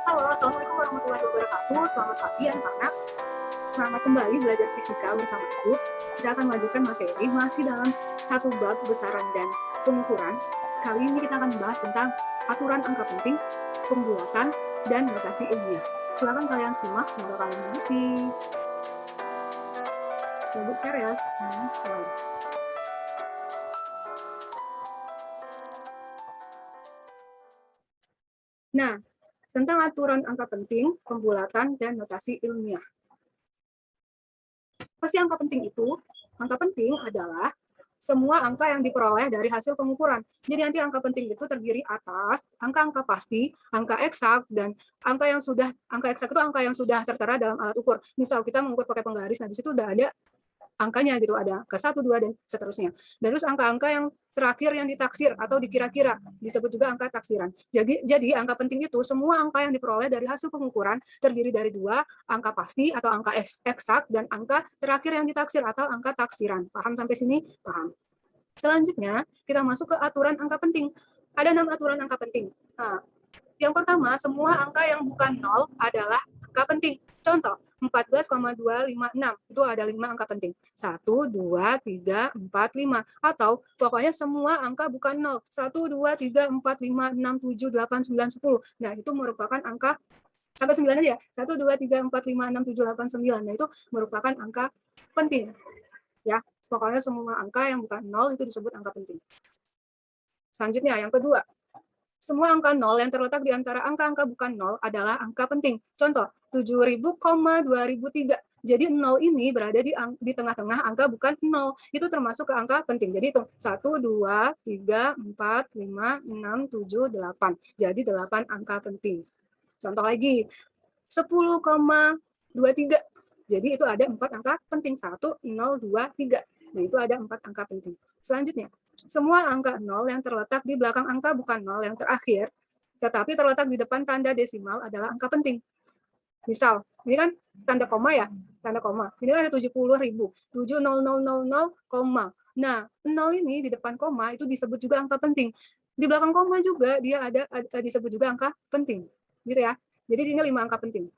Halo, Assalamualaikum warahmatullahi wabarakatuh. Selamat pagi anak-anak. Selamat kembali belajar fisika bersama Ibu. Kita akan melanjutkan materi masih dalam satu bab besaran dan pengukuran. Kali ini kita akan membahas tentang aturan angka penting, pembulatan, dan notasi ilmiah. Silakan kalian simak, semoga kalian mengerti. Ibu serius. Nah, tentang aturan angka penting, pembulatan, dan notasi ilmiah. Apa sih angka penting itu? Angka penting adalah semua angka yang diperoleh dari hasil pengukuran. Jadi nanti angka penting itu terdiri atas angka-angka pasti, angka eksak, dan angka eksak itu angka yang sudah tertera dalam alat ukur. Misal kita mengukur pakai penggaris, nah di situ udah ada angkanya gitu, ada ke 1, 2, dan seterusnya. Dan terus angka-angka yang terakhir yang ditaksir atau dikira-kira disebut juga angka taksiran. Jadi angka penting itu semua angka yang diperoleh dari hasil pengukuran terdiri dari dua, angka pasti atau angka eksak dan angka terakhir yang ditaksir atau angka taksiran. Paham sampai sini? Paham. Selanjutnya kita masuk ke aturan angka penting. Ada 6 aturan angka penting. Nah, yang pertama, semua angka yang bukan 0 adalah angka penting. Contoh, 14,256 itu ada 5 angka penting. 1, 2, 3, 4, 5. Atau pokoknya semua angka bukan 0. 1, 2, 3, 4, 5, 6, 7, 8, 9, 10. Nah, itu merupakan angka sampai 9 aja ya. 1, 2, 3, 4, 5, 6, 7, 8, 9. Nah, itu merupakan angka penting. Ya, pokoknya semua angka yang bukan 0 itu disebut angka penting. Selanjutnya, yang kedua, semua angka 0 yang terletak di antara angka-angka bukan 0 adalah angka penting. Contoh, 7.000, 2003. Jadi 0 ini berada di tengah-tengah angka bukan 0. Itu termasuk ke angka penting. Jadi itu 1, 2, 3, 4, 5, 6, 7, 8. Jadi 8 angka penting. Contoh lagi, 10,23. Jadi itu ada 4 angka penting. 1, 0, 2, 3. Nah, itu ada 4 angka penting. Selanjutnya, semua angka 0 yang terletak di belakang angka bukan 0 yang terakhir, tetapi terletak di depan tanda desimal adalah angka penting. Misal, ini kan tanda koma ya, tanda koma. Ini kan ada 70.000, 70000, koma. Nah, 0 ini di depan koma itu disebut juga angka penting. Di belakang koma juga dia ada disebut juga angka penting. Gitu ya. Jadi ini 5 angka penting.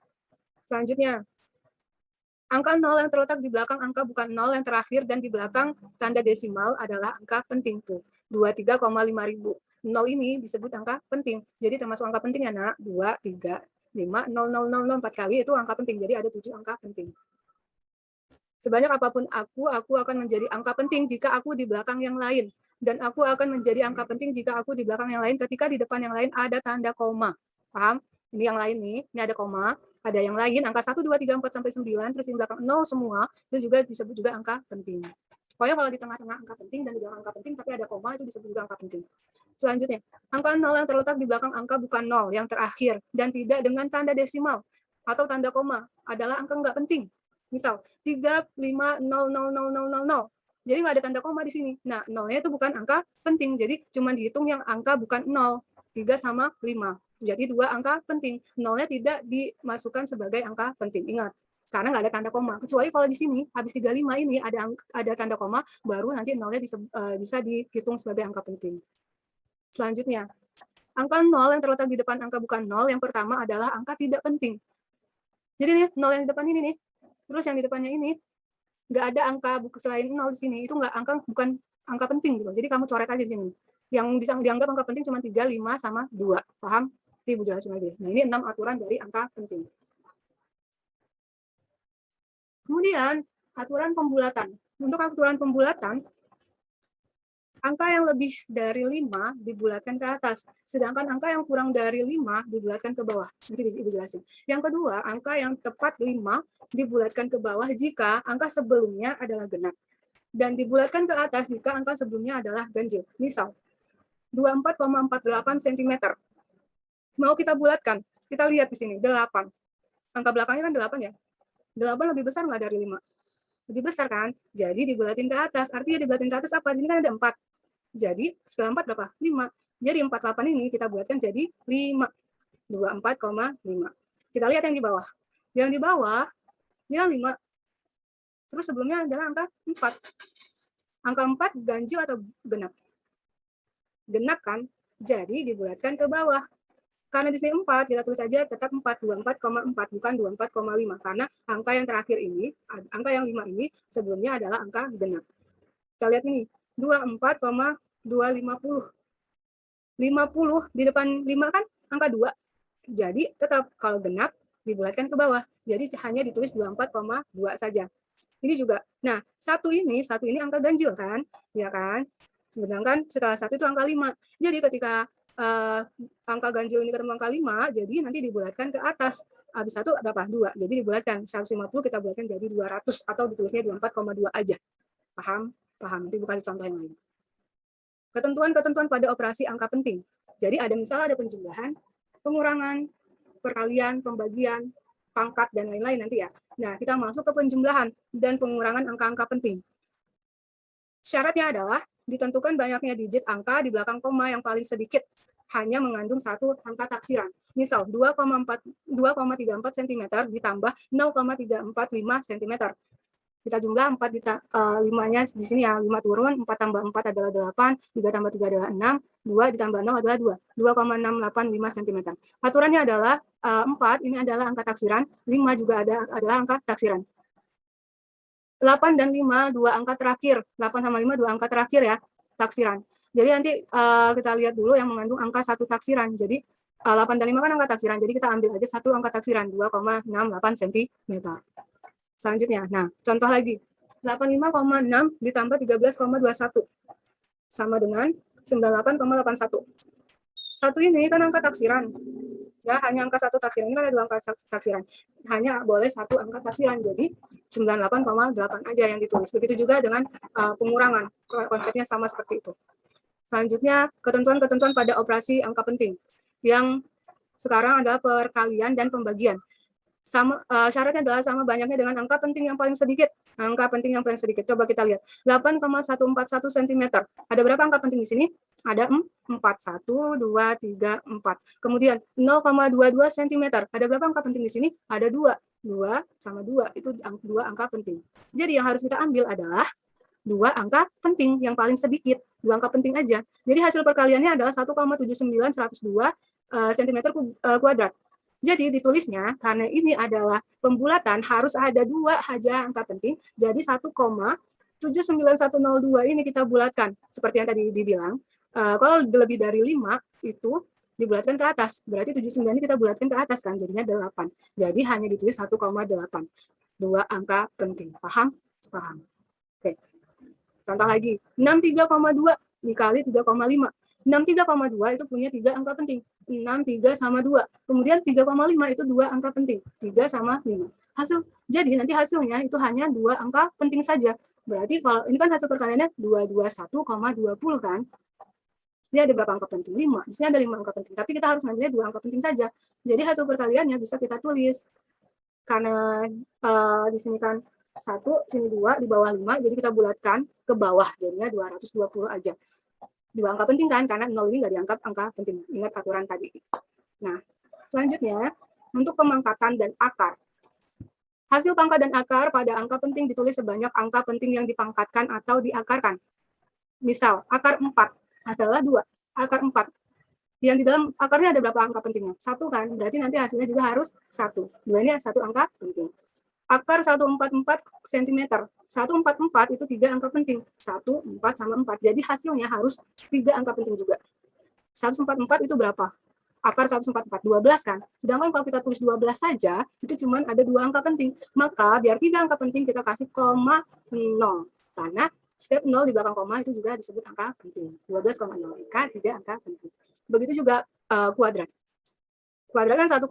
Selanjutnya, angka 0 yang terletak di belakang angka bukan 0 yang terakhir dan di belakang tanda desimal adalah angka penting tuh. 23,5 ribu. 0 ini disebut angka penting. Jadi termasuk angka penting ya, Nak. 2, 3, 5, 0, 0, 0, 0, 4 kali itu angka penting. Jadi ada 7 angka penting. Sebanyak apapun aku akan menjadi angka penting jika aku di belakang yang lain. Dan aku akan menjadi angka penting jika aku di belakang yang lain ketika di depan yang lain ada tanda koma. Paham? Ini yang lain nih, ini ada koma, ada yang lain, angka 1, 2, 3, 4, sampai 9, terus di belakang 0 semua, itu juga disebut juga angka penting. Pokoknya kalau di tengah-tengah angka penting dan di belakang angka penting, tapi ada koma, itu disebut juga angka penting. Selanjutnya, angka 0 yang terletak di belakang angka bukan 0, yang terakhir, dan tidak dengan tanda desimal atau tanda koma, adalah angka nggak penting. Misal, 3500000. Jadi nggak ada tanda koma di sini. Nah, nolnya itu bukan angka penting, jadi cuma dihitung yang angka bukan 0, 3 sama 5. Jadi 2 angka penting. Nolnya tidak dimasukkan sebagai angka penting. Ingat, karena nggak ada tanda koma. Kecuali kalau di sini, habis 35 ini ada tanda koma, baru nanti nolnya bisa dihitung sebagai angka penting. Selanjutnya, angka 0 yang terletak di depan angka bukan 0, yang pertama adalah angka tidak penting. Jadi nih, 0 yang di depan ini nih, terus yang di depannya ini, nggak ada angka selain 0 di sini, itu bukan angka penting gitu. Jadi kamu coret aja di sini. Yang dianggap angka penting cuma 3, 5, sama 2. Paham? Nanti Ibu jelasin lagi. Nah, ini 6 aturan dari angka penting. Kemudian, aturan pembulatan. Untuk aturan pembulatan, angka yang lebih dari 5 dibulatkan ke atas, sedangkan angka yang kurang dari 5 dibulatkan ke bawah. Nanti Ibu jelasin. Yang kedua, angka yang tepat 5 dibulatkan ke bawah jika angka sebelumnya adalah genap, dan dibulatkan ke atas jika angka sebelumnya adalah ganjil. Misal, 24,48 cm. Mau kita bulatkan, kita lihat di sini, 8. Angka belakangnya kan 8 ya. 8 lebih besar nggak dari 5? Lebih besar kan? Jadi dibulatin ke atas. Artinya dibulatin ke atas apa? Ini kan ada 4. Jadi setelah 4 berapa? 5. Jadi 48 ini kita buatkan jadi 5. 24,5. Kita lihat yang di bawah. Yang di bawah, ini kan 5. Terus sebelumnya adalah angka 4. Angka 4 ganjil atau genap? Genap kan? Jadi dibulatkan ke bawah. Karena di sini 4, kita tulis saja tetap 4, 24,4, bukan 24,5. Karena angka yang terakhir ini, angka yang 5 ini, sebelumnya adalah angka genap. Kita lihat ini, 24,250. 50 di depan 5 kan angka 2. Jadi tetap kalau genap dibulatkan ke bawah. Jadi hanya ditulis 24,2 saja. Ini juga. Nah, satu ini angka ganjil kan? Ya kan? Sedangkan setelah 1 itu angka 5. Jadi ketika angka ganjil ini ketemu angka 5, jadi nanti dibulatkan ke atas. Habis 1 berapa? 2. Jadi dibulatkan. 150 kita bulatkan jadi 200 atau ditulisnya 24,2 aja. Paham? Paham. Nanti buka contoh yang lain. Ketentuan-ketentuan pada operasi angka penting. Jadi ada misalnya ada penjumlahan, pengurangan, perkalian, pembagian, pangkat, dan lain-lain nanti ya. Nah, kita masuk ke penjumlahan dan pengurangan angka-angka penting. Syaratnya adalah ditentukan banyaknya digit angka di belakang koma yang paling sedikit hanya mengandung satu angka taksiran. Misal 2,34 cm ditambah 0,345 cm. Kita jumlah 4 5-nya di sini ya, 5 turun, 4 tambah 4 adalah 8, 3 tambah 3 adalah 6, 2 ditambah 0 adalah 2, 2,685 cm. Aturannya adalah 4 ini adalah angka taksiran, 5 juga adalah angka taksiran. 8 dan 5, dua angka terakhir, 8 sama 5 dua angka terakhir ya, taksiran. Jadi nanti kita lihat dulu yang mengandung angka satu taksiran. Jadi 8 dan 5 kan angka taksiran, jadi kita ambil aja satu angka taksiran, 2,68 cm. Selanjutnya, nah contoh lagi, 85,6 ditambah 13,21 sama dengan 98,81. Satu ini kan angka taksiran, ya hanya angka satu taksiran, ini kan ada dua angka taksiran, hanya boleh satu angka taksiran, jadi 98,8 aja yang ditulis. Begitu juga dengan pengurangan, konsepnya sama seperti itu. Selanjutnya, ketentuan-ketentuan pada operasi angka penting, yang sekarang adalah perkalian dan pembagian. Syaratnya adalah sama banyaknya dengan angka penting yang paling sedikit. Angka penting yang paling sedikit. Coba kita lihat. 8,141 cm. Ada berapa angka penting di sini? Ada 4. 1, 2, 3, 4. Kemudian 0,22 cm. Ada berapa angka penting di sini? Ada 2. 2 sama 2. Itu 2 angka penting. Jadi yang harus kita ambil adalah 2 angka penting yang paling sedikit. 2 angka penting aja. Jadi hasil perkaliannya adalah 1,79102 cm kuadrat. Jadi ditulisnya, karena ini adalah pembulatan, harus ada 2 saja angka penting, jadi 1,79102 ini kita bulatkan. Seperti yang tadi dibilang, kalau lebih dari 5, itu dibulatkan ke atas. Berarti 79 ini kita bulatkan ke atas, kan? Jadinya 8. Jadi hanya ditulis 1,8. 2 angka penting. Paham? Paham. Oke. Contoh lagi, 63,2 dikali 3,5. 63,2 itu punya 3 angka penting. 6, 3, sama 2. Kemudian 3,5 itu 2 angka penting. 3 sama 5. Jadi nanti hasilnya itu hanya 2 angka penting saja. Berarti kalau ini kan hasil perkaliannya 221,20 kan. Ini ada berapa angka penting? 5. Di sini ada 5 angka penting. Tapi kita harus ngambilnya 2 angka penting saja. Jadi hasil perkaliannya bisa kita tulis. Karena di sini kan 1, sini 2, di bawah 5. Jadi kita bulatkan ke bawah. Jadinya 220 aja. 2 angka penting kan, karena 0 ini nggak dianggap angka penting. Ingat aturan tadi. Nah, selanjutnya, untuk pemangkatan dan akar. Hasil pangkat dan akar pada angka penting ditulis sebanyak angka penting yang dipangkatkan atau diakarkan. Misal, akar 4 adalah 2. Akar 4. Yang di dalam akarnya ada berapa angka pentingnya? 1 kan, berarti nanti hasilnya juga harus 1. 2 ini 1 angka penting. Akar 144 cm. 144 itu 3 angka penting. 1, 4, sama 4. Jadi hasilnya harus 3 angka penting juga. 144 itu berapa? Akar 144, 12 kan? Sedangkan kalau kita tulis 12 saja, itu cuma ada 2 angka penting. Maka biar 3 angka penting kita kasih koma 0. Karena setiap 0 di belakang koma itu juga disebut angka penting. 12,0. Jika 3 angka penting. Begitu juga kuadrat. Kuadrat kan 1,5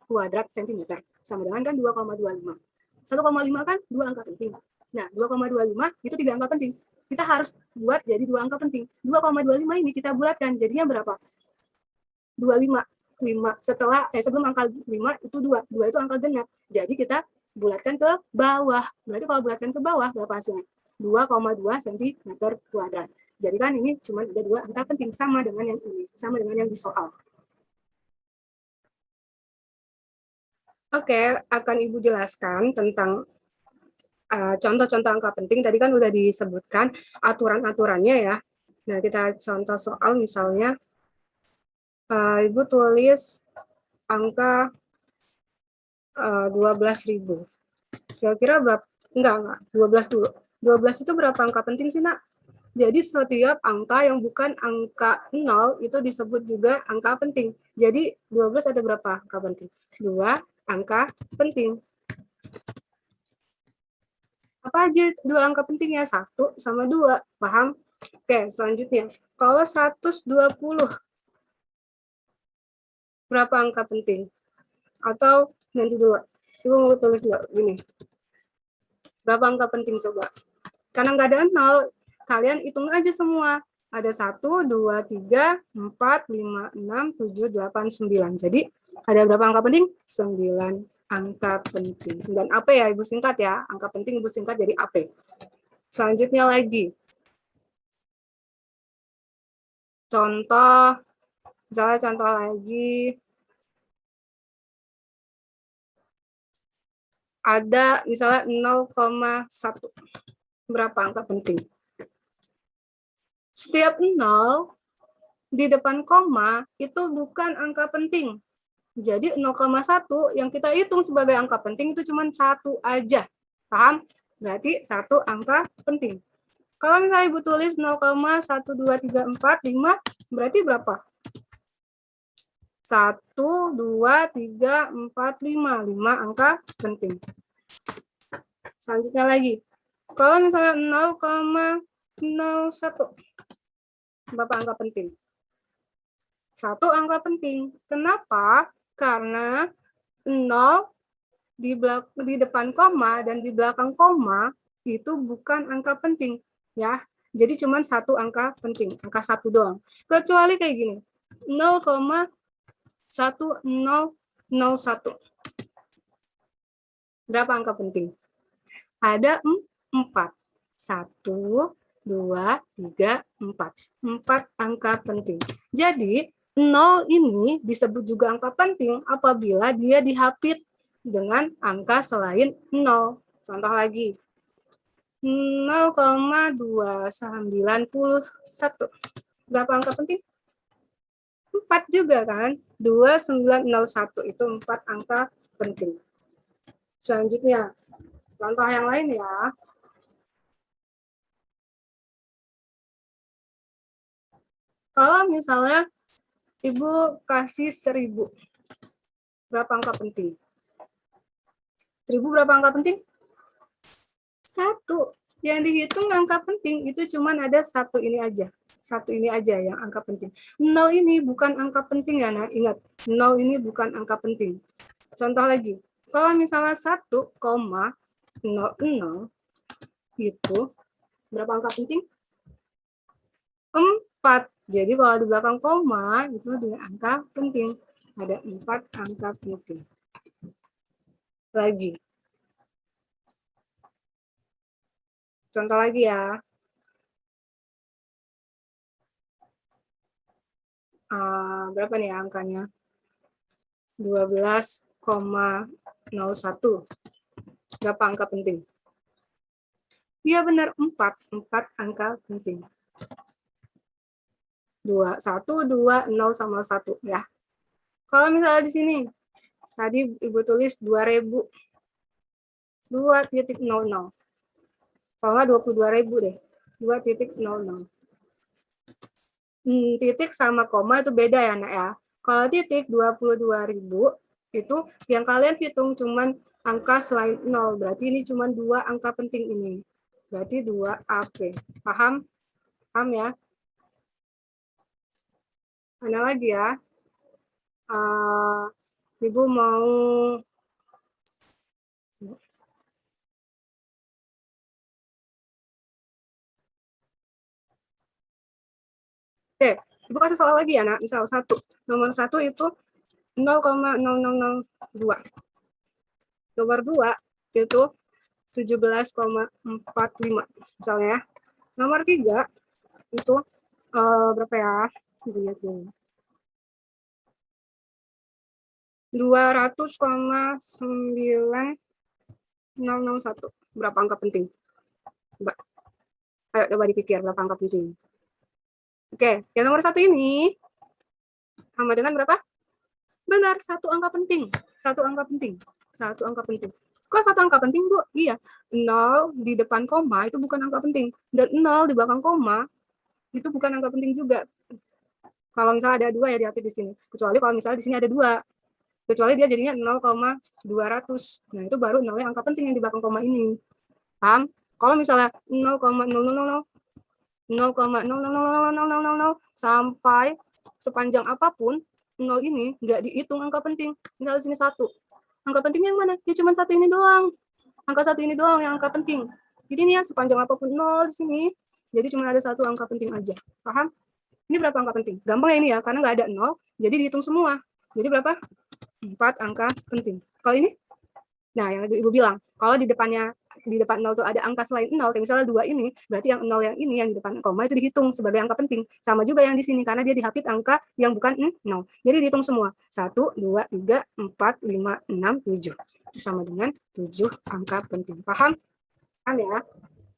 kuadrat centimeter. Sama dengan kan 2,25. 1,5 kan 2 angka penting. Nah, 2,25 itu 3 angka penting. Kita harus buat jadi 2 angka penting. 2,25 ini kita bulatkan. Jadinya berapa? 25. 5. Sebelum angka 5 itu 2. 2 itu angka genap. Jadi kita bulatkan ke bawah. Berarti kalau bulatkan ke bawah, berapa hasilnya? 2,2 cm kuadrat. Jadi kan ini cuma ada 2 angka penting. Sama dengan yang ini. Sama dengan yang di soal. Oke, akan Ibu jelaskan tentang contoh-contoh angka penting. Tadi kan udah disebutkan aturan-aturannya ya. Nah, kita contoh soal misalnya Ibu tulis angka 12.000. Kira-kira berapa? Enggak, 12 dulu. 12 itu berapa angka penting sih, Nak? Jadi setiap angka yang bukan angka 0 itu disebut juga angka penting. Jadi 12 ada berapa angka penting? 2 angka penting. Apa aja 2 angka pentingnya? 1 sama 2. Paham? Oke, selanjutnya. Kalau 120, berapa angka penting? Atau nanti dulu. Ibu mau tulis dulu, gini. Berapa angka penting coba? Karena nggak ada 0, kalian hitung aja semua. Ada 1, 2, 3, 4, 5, 6, 7, 8, 9. Jadi ada berapa angka penting? 9 angka penting. 9 AP ya, Ibu singkat ya. Angka penting Ibu singkat jadi AP. Selanjutnya lagi. Contoh, misalnya contoh lagi. Ada misalnya 0,1. Berapa angka penting? Setiap 0 di depan koma itu bukan angka penting. Jadi 0,1 yang kita hitung sebagai angka penting itu cuma 1 aja. Paham? Berarti 1 angka penting. Kalau misalnya Ibu tulis 0,1234,5, berarti berapa? 1, 2, 3, 4, 5. 5 angka penting. Selanjutnya lagi. Kalau misalnya 0,01, berapa angka penting? 1 angka penting. Kenapa? Karena 0 di depan koma dan di belakang koma itu bukan angka penting, ya. Jadi cuma 1 angka penting, angka 1 doang. Kecuali kayak gini, 0,1001. Berapa angka penting? Ada 4. 1, 2, 3, 4. 4 angka penting. Jadi 0 ini disebut juga angka penting apabila dia dihapit dengan angka selain 0. Contoh lagi. 0,291. Berapa angka penting? 4 juga kan? 2901 itu 4 angka penting. Selanjutnya, contoh yang lain ya. Kalau misalnya Ibu kasih 1000, berapa angka penting? 1000 berapa angka penting? 1. Yang dihitung angka penting itu cuma ada 1 ini aja. 1 ini aja yang angka penting. 0 ini bukan angka penting ya, nah ingat. 0 ini bukan angka penting. Contoh lagi. Kalau misalnya 1,00 itu berapa angka penting? 4. Jadi kalau di belakang koma itu dengan angka penting. Ada 4 angka penting. Lagi. Contoh lagi ya. Berapa nih angkanya? 12,01. Berapa angka penting? Iya benar, 4. 4 angka penting. 2, 1, 2, 0 sama 1 ya. Kalau misalnya di sini, tadi Ibu tulis 2000. 2.00. Kalau nggak 22.000 deh. 2.00. Titik sama koma itu beda ya, Nak ya. Kalau titik 22.000 itu yang kalian hitung cuman angka selain 0. Berarti ini cuman 2 angka penting ini. Berarti 2 AP. Paham? Paham ya? Mana lagi ya? Ibu mau Oke, Ibu kasih soal lagi ya, Nak. Misal 1. Nomor 1 itu 0,0002. Nomor 2 itu 17,45 misalnya ya. Nomor 3 itu berapa ya? Lihat dulu. 200,9001. Berapa angka penting? Coba. Ayo coba dipikir berapa angka penting. Oke, yang nomor 1 ini Sama dengan berapa? Benar, satu angka penting. Satu angka penting. Satu angka penting. Kok satu angka penting, Bu? Iya. 0 di depan koma itu bukan angka penting. Dan 0 di belakang koma itu bukan angka penting juga. Kalau misalnya ada 2 ya dihapus di sini. Kecuali kalau misalnya di sini ada 2. Kecuali dia jadinya 0,200. Nah, itu baru nolnya angka penting yang di belakang koma ini. Paham? Kalau misalnya 0,0000 0,000000 sampai sepanjang apapun, 0 ini nggak dihitung angka penting. Misalnya sini 1. Angka pentingnya yang mana? Ya cuma 1 ini doang. Angka 1 ini doang yang angka penting. Jadi ini ya sepanjang apapun 0 di sini. Jadi cuma ada 1 angka penting aja. Paham? Ini berapa angka penting? Gampang ya ini ya, karena nggak ada 0, jadi dihitung semua. Jadi berapa? 4 angka penting. Kalau ini? Nah, yang Ibu bilang, kalau di depan 0 tuh ada angka selain 0, kayak misalnya 2 ini, berarti yang 0 yang ini yang di depan koma itu dihitung sebagai angka penting. Sama juga yang di sini, karena dia dihapit angka yang bukan 0. Jadi dihitung semua. 1, 2, 3, 4, 5, 6, 7. Itu sama dengan 7 angka penting. Paham? Paham ya?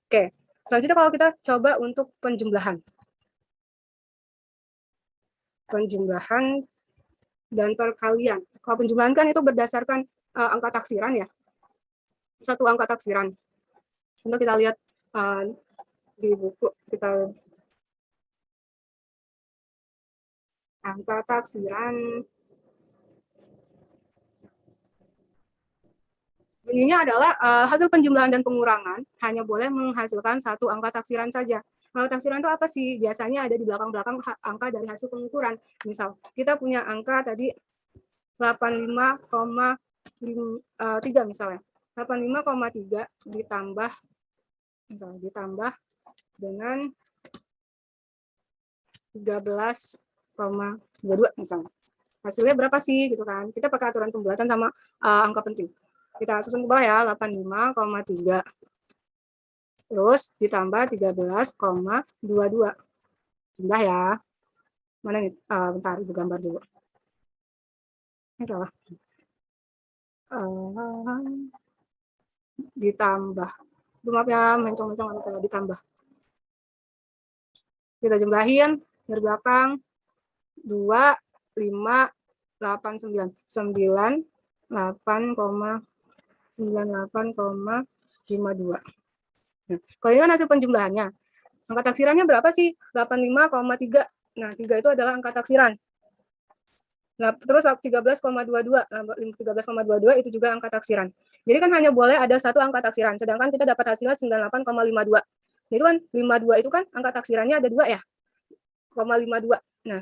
Oke. Selanjutnya kalau kita coba untuk penjumlahan. Penjumlahan dan perkalian. Kalau penjumlahan kan itu berdasarkan angka taksiran ya. Satu angka taksiran. Untuk kita lihat di buku, kita angka taksiran. Ininya adalah hasil penjumlahan dan pengurangan hanya boleh menghasilkan satu angka taksiran saja. Angka taksiran itu apa sih? Biasanya ada di belakang-belakang angka dari hasil pengukuran. Misal, kita punya angka tadi 85,3 misalnya. 85,3 ditambah misalnya ditambah dengan 13,22 misalnya. Hasilnya berapa sih gitu kan? Kita pakai aturan pembuatan sama angka penting. Kita susun ke bawah ya, 85,3. Terus ditambah 13,22. Jumlah ya. Mana nih? Bentar, Ibu gambar dulu. Ini salah. Ditambah. Maaf ya, mencong-mencong ditambah. Kita jumlahin dari belakang 2, 5, 8, 9. 98,52. Nah, kalau ini kan hasil penjumlahannya. Angka taksirannya berapa sih? 85,3. Nah, 3 itu adalah angka taksiran. Nah, terus 13,22. 13,22 itu juga angka taksiran. Jadi kan hanya boleh ada satu angka taksiran, sedangkan kita dapat hasilnya 98,52. Itu kan 52 itu kan angka taksirannya ada 2 ya. 0,52. Nah,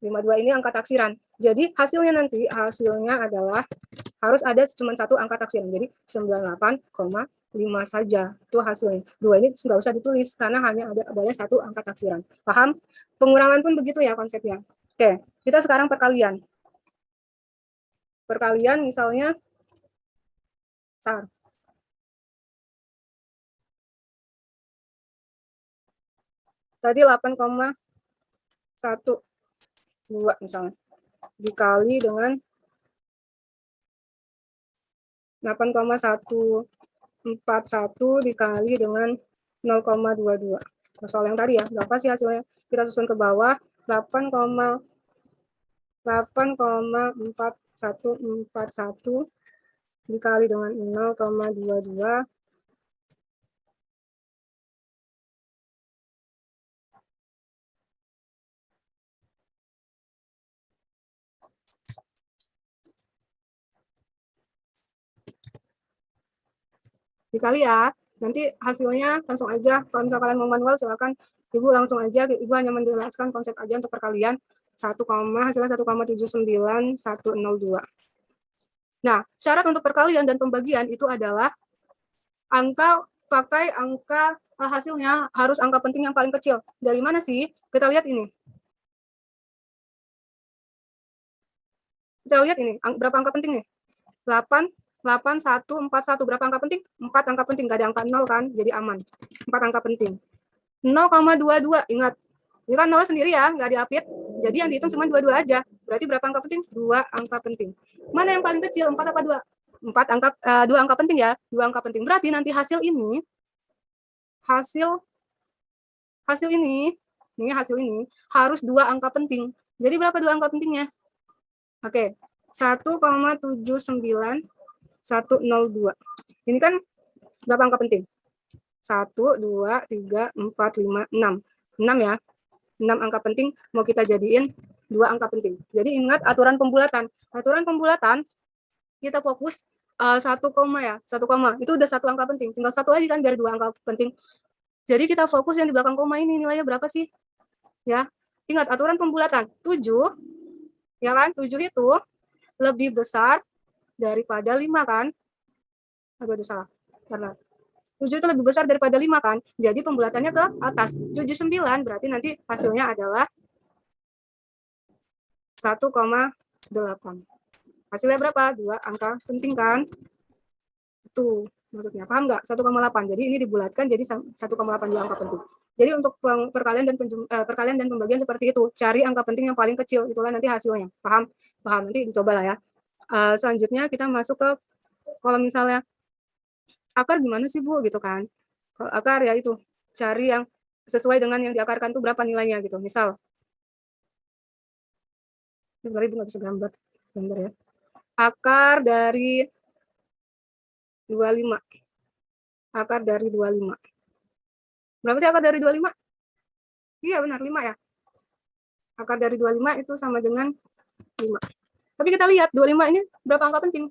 52 ini angka taksiran. Jadi hasilnya nanti adalah harus ada cuma satu angka taksiran. Jadi 98,5 saja itu hasilnya. 2 ini nggak usah ditulis karena hanya boleh satu angka taksiran. Paham? Pengurangan pun begitu ya konsepnya. Oke, kita sekarang perkalian. Perkalian misalnya tadi 8,12 misalnya dikali dengan 8,141 dikali dengan 0,22. Soal yang tadi ya, berapa sih hasilnya? Kita susun ke bawah, 8,4141 dikali dengan 0,22 dikali ya. Nanti hasilnya langsung aja. Kalau misalnya kalian mau manual, silakan Ibu langsung aja. Ibu hanya menjelaskan konsep aja untuk perkalian. Hasilnya 1,79102. Nah, syarat untuk perkalian dan pembagian itu adalah pakai angka hasilnya harus angka penting yang paling kecil. Dari mana sih? Kita lihat ini. Berapa angka penting nih? 8, 8, 1, 4, 1. Berapa angka penting? 4 angka penting. Nggak ada angka 0 kan? Jadi aman. 4 angka penting. 0,22. Ingat. Ini kan 0 sendiri ya. Nggak diapit. Jadi yang dihitung cuma 22 aja. Berarti berapa angka penting? 2 angka penting. Mana yang paling kecil? 4 apa 2? 2 angka penting ya. 2 angka penting. Berarti nanti hasil ini hasil ini harus 2 angka penting. Jadi berapa dua angka pentingnya? Oke, 1,79102. Ini kan berapa angka penting? 1, 2, 3, 4, 5, 6. 6 ya. 6 angka penting mau kita jadiin 2 angka penting. Jadi ingat aturan pembulatan. Aturan pembulatan kita fokus 1 koma ya. 1 koma. Itu udah 1 angka penting. Tinggal 1 lagi kan biar 2 angka penting. Jadi kita fokus yang di belakang koma ini nilainya berapa sih? Ya. Ingat aturan pembulatan. 7 ya kan? 7 itu lebih besar daripada 5 kan? Aduh, ada salah. Karena 7 itu lebih besar daripada 5 kan? Jadi pembulatannya ke atas. 79 berarti nanti hasilnya adalah 1,8. Hasilnya berapa? 2 angka penting kan? Itu maksudnya. Paham nggak? 1,8. Jadi ini dibulatkan jadi 1,8 angka penting. Jadi untuk perkalian dan pembagian seperti itu. Cari angka penting yang paling kecil. Itulah nanti hasilnya. Paham? Paham. Nanti dicoba lah ya. Selanjutnya kita masuk ke kalau misalnya akar gimana sih Bu gitu kan. Kalau akar ya itu cari yang sesuai dengan yang diakarkan tuh berapa nilainya gitu. Misal sebenarnya Ibu nggak bisa gambar ya. Akar dari 25. Akar dari 25. Berapa sih akar dari 25? Iya benar 5 ya. Akar dari 25 itu sama dengan 5. Tapi kita lihat 25 ini berapa angka penting?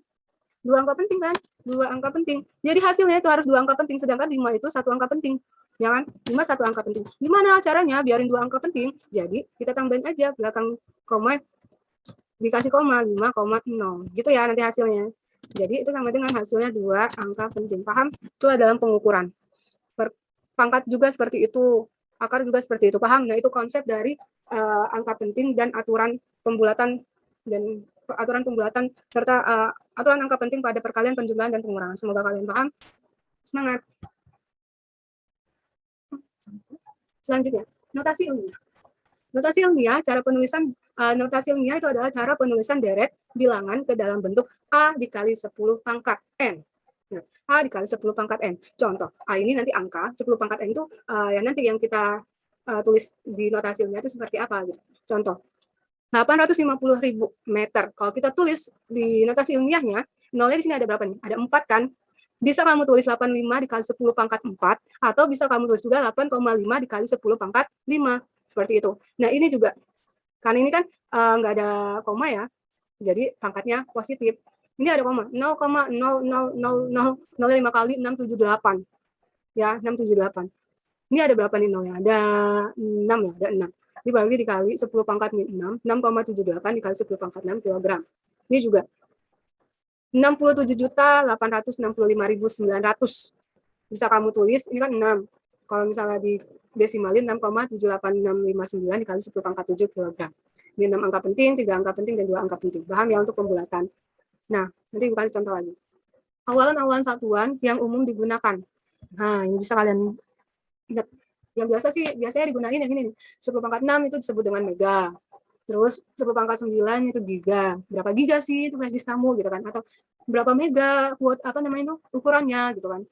2 angka penting kan? 2 angka penting. Jadi hasilnya itu harus 2 angka penting, sedangkan 5 itu 1 angka penting. Ya kan? 5 1 angka penting. Gimana caranya biarin 2 angka penting? Jadi kita tambahin aja belakang koma dikasih koma 5,0. Gitu ya nanti hasilnya. Jadi itu sama dengan hasilnya 2 angka penting. Paham? Itu dalam pengukuran. Pangkat juga seperti itu, akar juga seperti itu. Paham? Nah, itu konsep dari angka penting dan aturan pembulatan serta aturan angka penting pada perkalian, penjumlahan, dan pengurangan. Semoga kalian paham. Semangat. Selanjutnya, notasi ilmiah. Notasi ilmiah, cara penulisan notasi ilmiah itu adalah cara penulisan deret bilangan ke dalam bentuk A dikali 10 pangkat N. Nah, A dikali 10 pangkat N. Contoh, A ini nanti angka, 10 pangkat N itu yang nanti yang kita tulis di notasi ilmiah itu seperti apa gitu. Contoh, 850.000 meter. Kalau kita tulis di notasi ilmiahnya, nolnya di sini ada berapa nih? Ada 4 kan? Bisa kamu tulis 85 dikali 10 pangkat 4, atau bisa kamu tulis juga 8,5 dikali 10 pangkat 5. Seperti itu. Nah, ini juga, karena ini kan nggak ada koma ya, jadi pangkatnya positif. Ini ada koma, 0,00005 kali 678. Ya, 678. Ini ada berapa nih nolnya? Ada 6 ya, ada 6. Ini berarti dikali 10 pangkat min 6, 6,78 dikali 10 pangkat 6 kilogram. Ini juga 67.865.900. Bisa kamu tulis, ini kan 6. Kalau misalnya di desimalin 6,78659 dikali 10 pangkat 7 kilogram. Ini 6 angka penting, 3 angka penting, dan 2 angka penting. Paham ya untuk pembulatan. Nah, nanti bukan contoh lagi. Awalan-awalan satuan yang umum digunakan. Nah, ini bisa kalian ingat. Yang biasanya digunain yang ini nih. 10 pangkat 6 itu disebut dengan mega. Terus 10 pangkat 9 itu giga. Berapa giga sih itu flash disk kamu gitu kan? Atau berapa mega ukurannya gitu kan.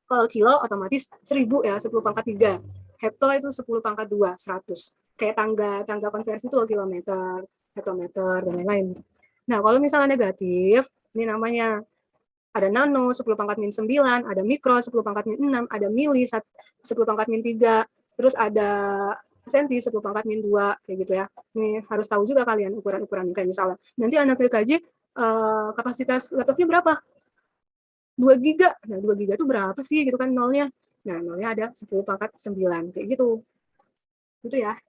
Kalau kilo otomatis 1000 ya, 10 pangkat 3. Hekto itu 10 pangkat 2, 100. Kayak tangga konversi itu kilometer, hektometer, dan lain-lain. Nah, kalau misalnya negatif, ini namanya ada nano 10 pangkat min 9, ada mikro 10 pangkat min 6, ada mili 10 pangkat min 3, terus ada senti 10 pangkat min 2, kayak gitu ya. Ini harus tahu juga kalian ukuran-ukuran kayak misalnya. Nanti anak TKJ kapasitas laptopnya berapa? 2 giga. Nah, 2 giga itu berapa sih gitu kan nolnya? Nah, nolnya ada 10 pangkat 9, kayak gitu. Gitu ya.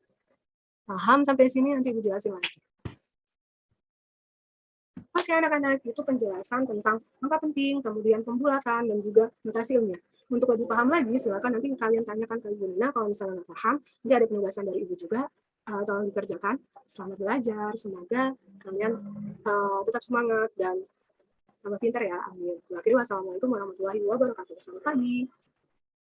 Paham sampai sini, nanti Ibu jelasin lagi. Oke, anak-anak, itu penjelasan tentang angka penting, kemudian pembulatan, dan juga notasi ilmiah. Untuk lebih paham lagi, silakan nanti kalian tanyakan ke Ibu Nina. Kalau misalnya nggak paham, nanti ada penugasan dari Ibu juga. Tolong dikerjakan. Selamat belajar. Semoga kalian tetap semangat dan tambah pintar ya. Amin. Wassalamualaikum warahmatullahi wabarakatuh. Selamat pagi.